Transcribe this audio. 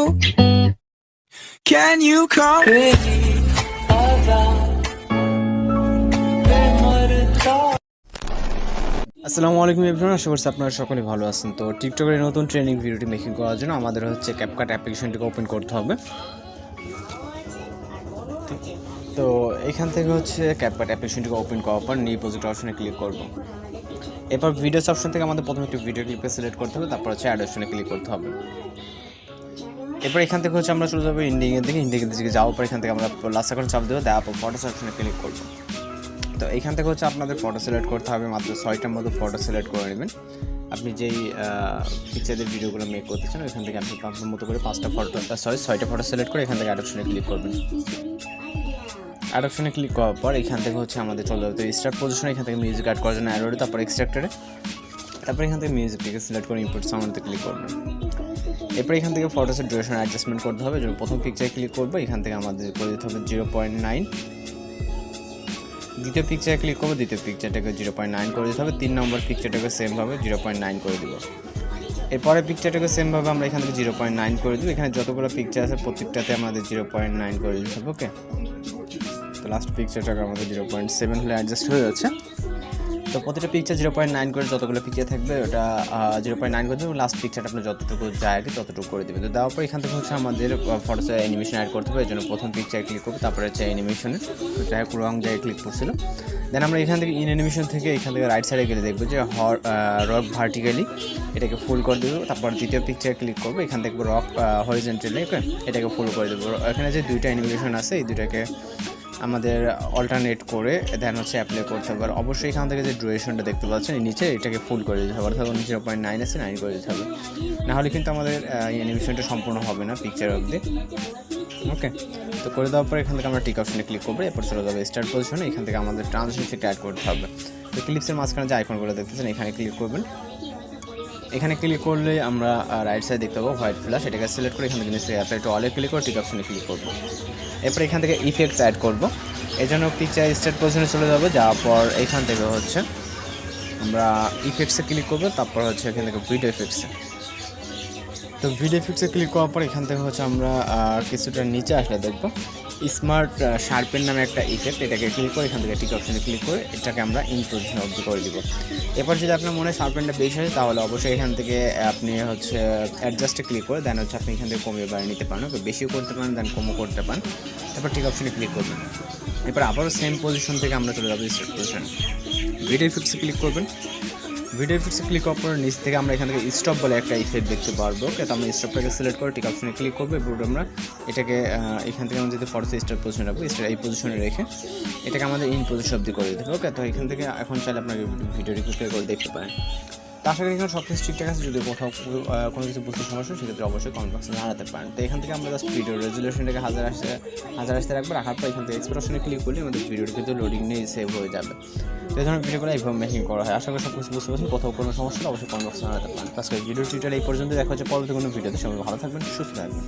Can you come? আসসালামু আলাইকুম everyone, আশা করছি আপনারা সকলে ভালো আছেন। তো টিকটকের নতুন ট্রেনিং ভিডিওটি মেকিং করার জন্য আমাদের হচ্ছে CapCut অ্যাপ্লিকেশনটিকে ওপেন করতে হবে। তো এখান থেকে হচ্ছে CapCut অ্যাপ্লিকেশনটিকে ওপেন করার পর নিউ প্রজেক্ট অপশনে ক্লিক করব। এরপর ভিডিওস অপশন থেকে আমাদের প্রথমে একটি ভিডিও ক্লিপকে সিলেক্ট করতে হবে, তারপর হচ্ছে অ্যাড অপশনে ক্লিক করতে হবে। এরপর এখান থেকে হচ্ছে আমরা চলে যাবো ইন্ডিংয়ের দিকে যাওয়ার পর এখান থেকে আমরা লাস্ট এখন চাপ দেবো, দেওয়ার পর ফটোস অপশনে ক্লিক করবো। তো এখান থেকে হচ্ছে আপনাদের ফটো সিলেক্ট করতে হবে, মাত্র 6টার মতো ফটো সিলেক্ট করে নেবেন। আপনি যেই পিকচারের ভিডিওগুলো মেক করতে চান এখান থেকে আপনি আপনার মতো করে 6টা ফটো সিলেক্ট করে এখান থেকে অ্যাড অপশনে ক্লিক করবেন। অ্যাড অপশনে ক্লিক করার পর এখান থেকে হচ্ছে আমাদের চলে যাবে স্টার্ট পজিশনে, এখান থেকে মিউজিক অ্যাড করার জন্য অ্যারোতে, তারপর এক্সট্রাক্টরে, তারপর এখান থেকে মিউজিকটিকে সিলেক্ট করে ইম্পোর্ট সাউন্ডে ক্লিক করবেন। এরপর এখান থেকে ফটোসের ডিউরেশন অ্যাডজাস্টমেন্ট করতে হবে। যেমন প্রথম পিকচারে ক্লিক করবো, এখান থেকে আমাদের করে দিতে হবে 0.9। দ্বিতীয় পিকচারে ক্লিক করবো, দ্বিতীয় পিকচারটাকে 0.9 করে দিতে হবে। 3 নম্বর পিকচারটাকে সেমভাবে 0.9 করে দিব। এরপরে পিকচারটাকে সেমভাবে আমরা এখান থেকে 0.9 করে দিব। এখানে যতগুলো পিকচার আছে প্রত্যেকটাতে আমাদের 0.9 করে দিতে হবে। ওকে, তো লাস্ট পিকচারটাকে আমাদের 0.7 হলে অ্যাডজাস্ট হয়ে যাচ্ছে। তো প্রতিটা পিকচার 0.9 করে যতগুলো পিকচার থাকবে ওটা 0.9 করে দেবেন। লাস্ট পিকচারটা আপনার যতটুকু যায় আগে ততটুকু করে দেবেন। তো দেওয়ার পর এখান থেকে হচ্ছে আমাদের ফটোসে অ্যানিমেশন অ্যাড করতে হবে। এই জন্য প্রথম পিকচার ক্লিক করবো, তারপরে হচ্ছে অ্যানিমেশনে, তো যাই হোক রং জায়গায় ক্লিক করছিল। দেন আমরা এখান থেকে ইন অ্যানিমেশন থেকে এখান থেকে রাইট সাইডে গেলে দেখবো যে রক ভার্টিক্যালি এটাকে ফুল করে দেবো। তারপর দ্বিতীয় পিকচার ক্লিক করবো, এখান থেকে রক হরিজেন্টালি এটাকে ফুল করে দেবো। এখানে যে দুইটা অ্যানিমেশন আছে এই দুইটাকে আমাদের অল্টারনেট করে দেন হচ্ছে অ্যাপ্লাই করতে হবে। আর অবশ্যই এখান থেকে যে ডুরেশনটা দেখতে পাচ্ছেন নিচে এটাকে ফুল করে দিতে হবে, অর্থাৎ 0.9 আছে 9 করে দিতে হবে, নাহলে কিন্তু আমাদের অ্যানিমেশনটা সম্পূর্ণ হবে না পিকচার অবধি। ওকে, তো করে দেওয়ার পর এখান থেকে আমরা টিক অপশনে ক্লিক করবো। এরপর চলে যাবে স্টার্ট পজিশনে, এখান থেকে আমাদের ট্রানজিশনটা অ্যাড করতে হবে। তো ক্লিপসের মাঝখানে যে আইকনগুলো দেখতেছেন এখানে ক্লিক করবেন। এখানে ক্লিক করলে আমরা রাইট সাইড দেখতে পাবো হোয়াইট ফ্ল্যাশ, এটাকে সিলেক্ট করে এখান থেকে নিচে অ্যাপ্লাই টু অলে ক্লিক করে টিক অপশনে ক্লিক করবো। এরপর এখান থেকে ইফেক্টস অ্যাড করবো। এই জন্য পিকচার স্টার্ট পজিশনে চলে যাবো, যাওয়ার পর এখান থেকে হচ্ছে আমরা ইফেক্টসে ক্লিক করবো, তারপর হচ্ছে এখান থেকে ভিডিও এফেক্টসে। তো ভিডিও এফেক্টসে ক্লিক করার পর এখান থেকে হচ্ছে আমরা কিছুটা নিচে আসলে দেখবো স্মার্ট শার্পেন নামে একটা ইফেক্ট, এটাকে ক্লিক করে এখান থেকে টিক অপশনে ক্লিক করে এটাকে আমরা ইন পজিশন অবধি করে দিব। এরপর যদি আপনার মনে হয় শার্পেনটা বেশি হয় তাহলে অবশ্যই এখান থেকে আপনি হচ্ছে অ্যাডজাস্টে ক্লিক করে দেন হচ্ছে আপনি এখান থেকে কমিয়ে বাড়িয়ে নিতে পারেন। ওকে, বেশিও করতে পারেন দেন কমও করতে পারেন। তারপর টিক অপশনে ক্লিক করবেন। এরপর আবারও সেম পজিশন থেকে আমরা চলে যাবো স্টার্ট পজিশনে, ভিডিও এফেক্টসে ক্লিক করবেন। ভিডিও এফেক্টসে ক্লিক করার পর নিচ থেকে আমরা এখান থেকে স্টপ বলে একটা ইফেক্ট দেখতে পারবো। ওকে, তো আমরা স্টপটাকে সিলেক্ট করে টিক অপশনে ক্লিক করবো। এরপর আমরা এটাকে এখান থেকে আমরা যদি ফটোতে স্টার্ট পজিশনে রাখবো, এই পজিশনে রেখে এটাকে আমাদের ইন পজিশন অবধি করে দিতে হবে। ওকে, তো এখান থেকে এখন চাইলে আপনাকে ভিডিওটি প্লে করে দেখতে পারেন। তো আশা করি এখানে সব কিছু ঠিকঠাক আছে। যদি কোথাও কোনো কিছু বুঝতে সমস্যা সেক্ষেত্রে অবশ্যই কমেন্ট বক্সে জানাতে পারেন। তো এখান থেকে আমরা জাস্ট ভিডিও রেজুলেশনটাকে 1080 রাখবো। রাখার পর এখান থেকে এক্সপ্রেশনে ক্লিক করলে আমাদের ভিডিওটি কিন্তু লোডিং নিয়ে সেভ হয়ে যাবে। তো এই ধরনের ভিডিওগুলো এইভাবে মেকিং করা হয়। আশা করি সব কিছু বুঝতে পারছেন। কোথাও কোনো সমস্যা অবশ্যই কমেন্ট বক্সে জানাতে পারেন। আজকে ভিডিও টিউটোরিয়াল এই পর্যন্ত দেখা হচ্ছে পরবর্তী কোনো ভিডিওতে। সবাই ভালো থাকবেন, সুস্থ থাকবেন।